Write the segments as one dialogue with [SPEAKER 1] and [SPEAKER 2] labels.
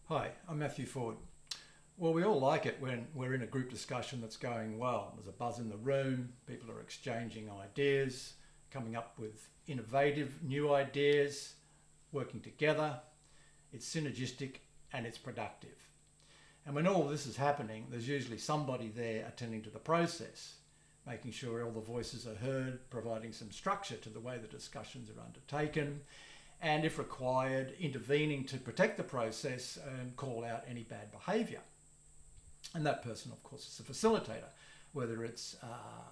[SPEAKER 1] Hi, I'm Matthew Ford. Well, we all like it when we're in a group discussion that's going well. There's a buzz in the room, people are exchanging ideas, coming up with innovative new ideas, working together. It's synergistic and it's productive. And when all this is happening, there's usually somebody there attending to the process, making sure all the voices are heard, providing some structure to the way the discussions are undertaken, and if required, intervening to protect the process and call out any bad behaviour. And that person, of course, is a facilitator, whether it's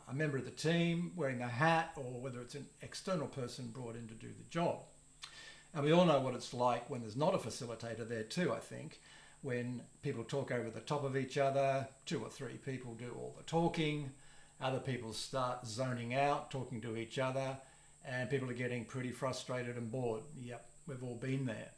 [SPEAKER 1] a member of the team wearing a hat or whether it's an external person brought in to do the job. And we all know what it's like when there's not a facilitator there too, I think, when people talk over the top of each other, two or three people do all the talking, other people start zoning out, talking to each other, and people are getting pretty frustrated and bored. Yep, we've all been there.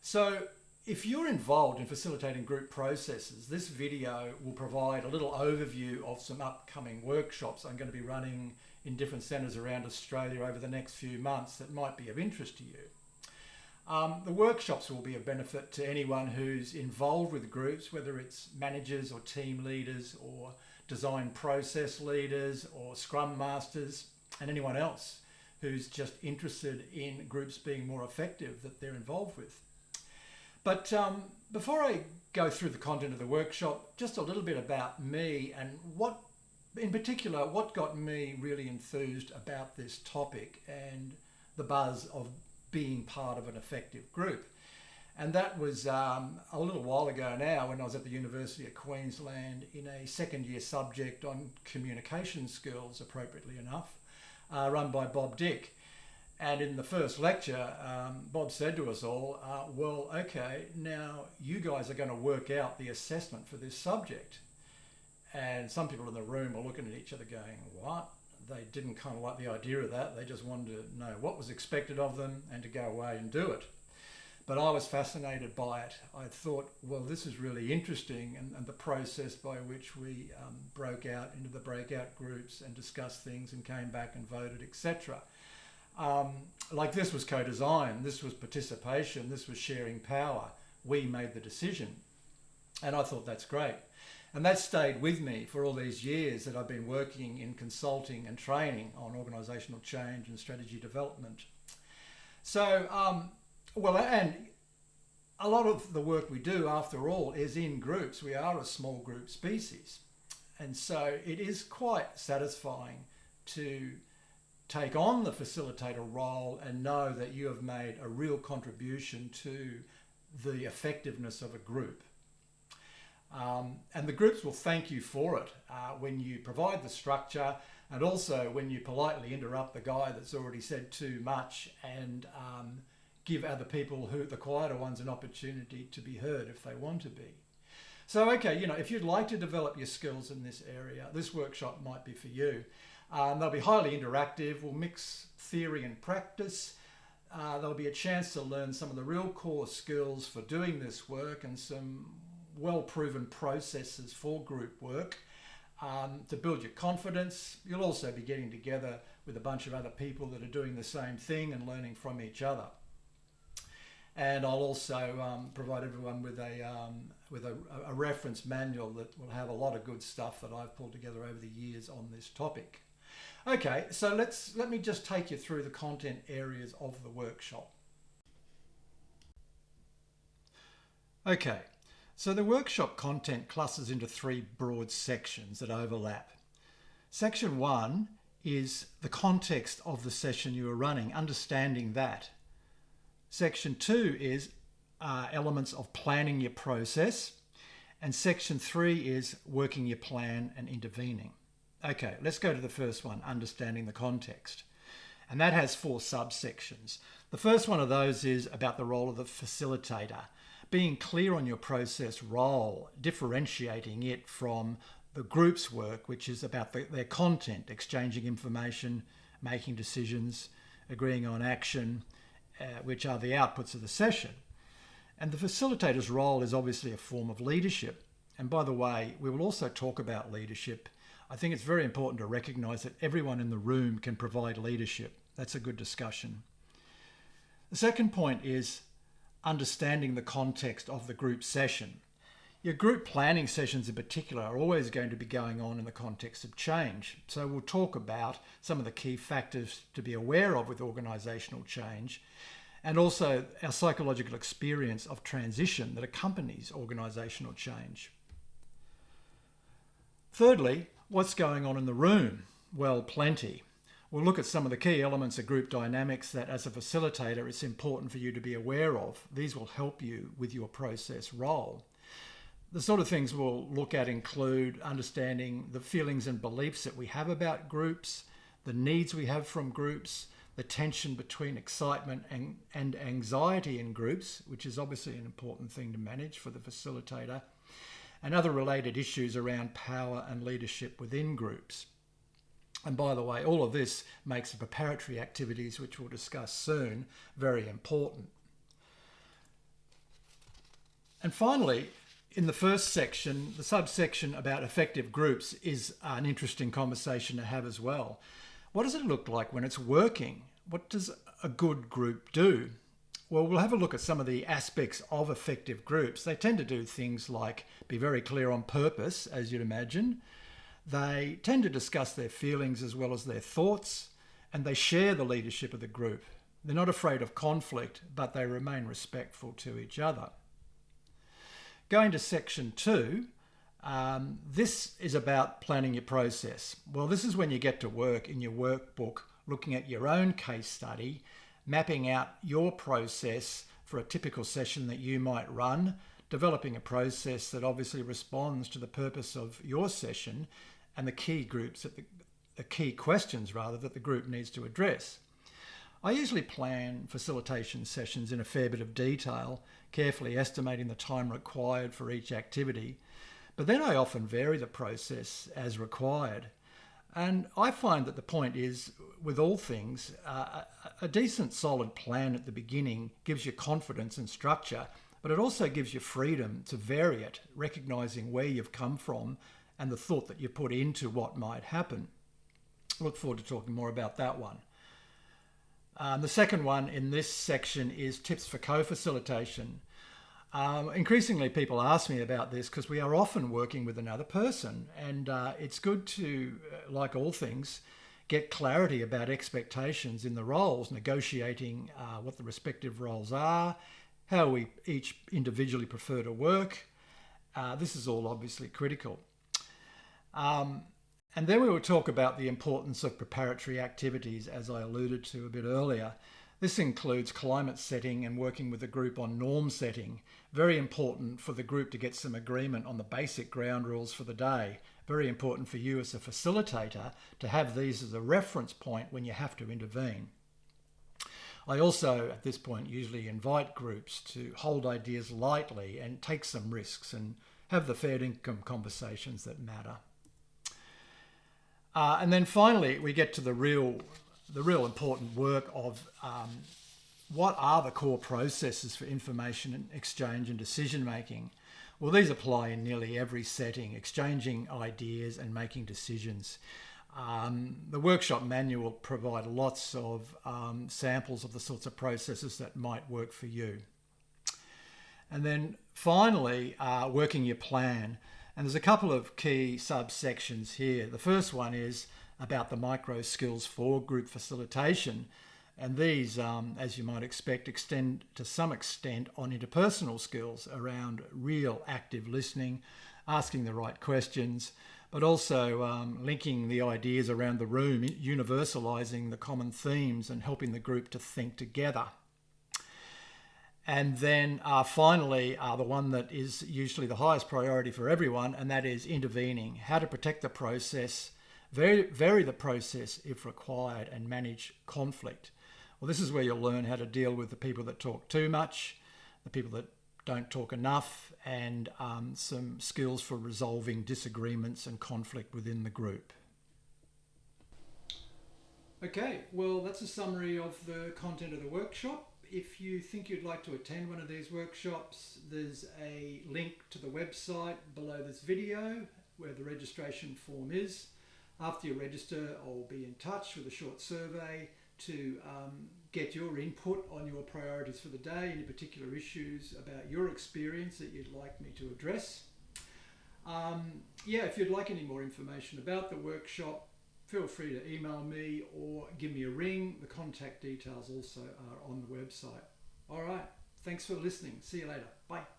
[SPEAKER 1] So if you're involved in facilitating group processes, this video will provide a little overview of some upcoming workshops I'm going to be running in different centres around Australia over the next few months that might be of interest to you. The workshops will be of benefit to anyone who's involved with groups, whether it's managers or team leaders or design process leaders or scrum masters, and anyone else who's just interested in groups being more effective that they're involved with. But before I go through the content of the workshop, just a little bit about me and what, in particular, what got me really enthused about this topic and the buzz of being part of an effective group. And that was a little while ago now when I was at the University of Queensland in a second year subject on communication skills, appropriately enough, run by Bob Dick. And in the first lecture, Bob said to us all, well, okay, now you guys are going to work out the assessment for this subject. And some people in the room were looking at each other going, what? They didn't kind of like the idea of that. They just wanted to know what was expected of them and to go away and do it. But I was fascinated by it. I thought, well, this is really interesting, and the process by which we broke out into the breakout groups and discussed things and came back and voted, etc. Like this was co-design, this was participation, this was sharing power. We made the decision. And I thought that's great. And that stayed with me for all these years that I've been working in consulting and training on organisational change and strategy development. So, well, and a lot of the work we do, after all, is in groups. We are a small group species. And so it is quite satisfying to take on the facilitator role and know that you have made a real contribution to the effectiveness of a group. And the groups will thank you for it when you provide the structure and also when you politely interrupt the guy that's already said too much and give other people, the quieter ones, an opportunity to be heard if they want to be. So, okay, if you'd like to develop your skills in this area, this workshop might be for you. They'll be highly interactive. We'll mix theory and practice. There'll be a chance to learn some of the real core skills for doing this work and some well-proven processes for group work to build your confidence. You'll also be getting together with a bunch of other people that are doing the same thing and learning from each other. And I'll also provide everyone with a reference manual that will have a lot of good stuff that I've pulled together over the years on this topic. Okay, so let me just take you through the content areas of the workshop. Okay, so the workshop content clusters into three broad sections that overlap. Section 1 is the context of the session you are running, understanding that. Section 2 is elements of planning your process. And section 3 is working your plan and intervening. Okay, let's go to the first one, understanding the context. And that has 4 subsections. The first one of those is about the role of the facilitator, being clear on your process role, differentiating it from the group's work, which is about their content, exchanging information, making decisions, agreeing on action, which are the outputs of the session. And the facilitator's role is obviously a form of leadership. And by the way, we will also talk about leadership. I think it's very important to recognise that everyone in the room can provide leadership. That's a good discussion. The second point is understanding the context of the group session. Your group planning sessions in particular are always going to be going on in the context of change. So we'll talk about some of the key factors to be aware of with organisational change, and also our psychological experience of transition that accompanies organisational change. Thirdly, what's going on in the room? Well, plenty. We'll look at some of the key elements of group dynamics that as a facilitator it's important for you to be aware of. These will help you with your process role. The sort of things we'll look at include understanding the feelings and beliefs that we have about groups, the needs we have from groups, the tension between excitement and anxiety in groups, which is obviously an important thing to manage for the facilitator, and other related issues around power and leadership within groups. And by the way, all of this makes the preparatory activities, which we'll discuss soon, very important. And finally, in the first section, the subsection about effective groups is an interesting conversation to have as well. What does it look like when it's working? What does a good group do? Well, we'll have a look at some of the aspects of effective groups. They tend to do things like be very clear on purpose, as you'd imagine. They tend to discuss their feelings as well as their thoughts, and they share the leadership of the group. They're not afraid of conflict, but they remain respectful to each other. Going to section 2, this is about planning your process. Well, this is when you get to work in your workbook, looking at your own case study, mapping out your process for a typical session that you might run, developing a process that obviously responds to the purpose of your session and the key questions that the group needs to address. I usually plan facilitation sessions in a fair bit of detail, carefully estimating the time required for each activity, but then I often vary the process as required. And I find that the point is, with all things, a decent solid plan at the beginning gives you confidence and structure, but it also gives you freedom to vary it, recognising where you've come from and the thought that you put into what might happen. I look forward to talking more about that one. The second one in this section is tips for co-facilitation. Increasingly people ask me about this because we are often working with another person, and it's good to, like all things, get clarity about expectations in the roles, negotiating what the respective roles are, how we each individually prefer to work. This is all obviously critical. And then we will talk about the importance of preparatory activities, as I alluded to a bit earlier. This includes climate setting and working with the group on norm setting. Very important for the group to get some agreement on the basic ground rules for the day. Very important for you as a facilitator to have these as a reference point when you have to intervene. I also, at this point, usually invite groups to hold ideas lightly and take some risks and have the fair income conversations that matter. And then finally, we get to the real important work of what are the core processes for information exchange and decision making. Well, these apply in nearly every setting, exchanging ideas and making decisions. The workshop manual will provide lots of samples of the sorts of processes that might work for you. And then finally, working your plan. And there's a couple of key subsections here. The first one is about the micro skills for group facilitation. And these, as you might expect, extend to some extent on interpersonal skills around real active listening, asking the right questions, but also linking the ideas around the room, universalising the common themes and helping the group to think together. And then finally, the one that is usually the highest priority for everyone, and that is intervening, how to protect the process, vary the process if required, and manage conflict. Well, this is where you'll learn how to deal with the people that talk too much, the people that don't talk enough, and some skills for resolving disagreements and conflict within the group. Okay, well, that's a summary of the content of the workshop. If you think you'd like to attend one of these workshops, there's a link to the website below this video where the registration form is. After you register, I'll be in touch with a short survey to get your input on your priorities for the day, any particular issues about your experience that you'd like me to address. If you'd like any more information about the workshop, feel free to email me or give me a ring. The contact details also are on the website. All right, thanks for listening. See you later. Bye.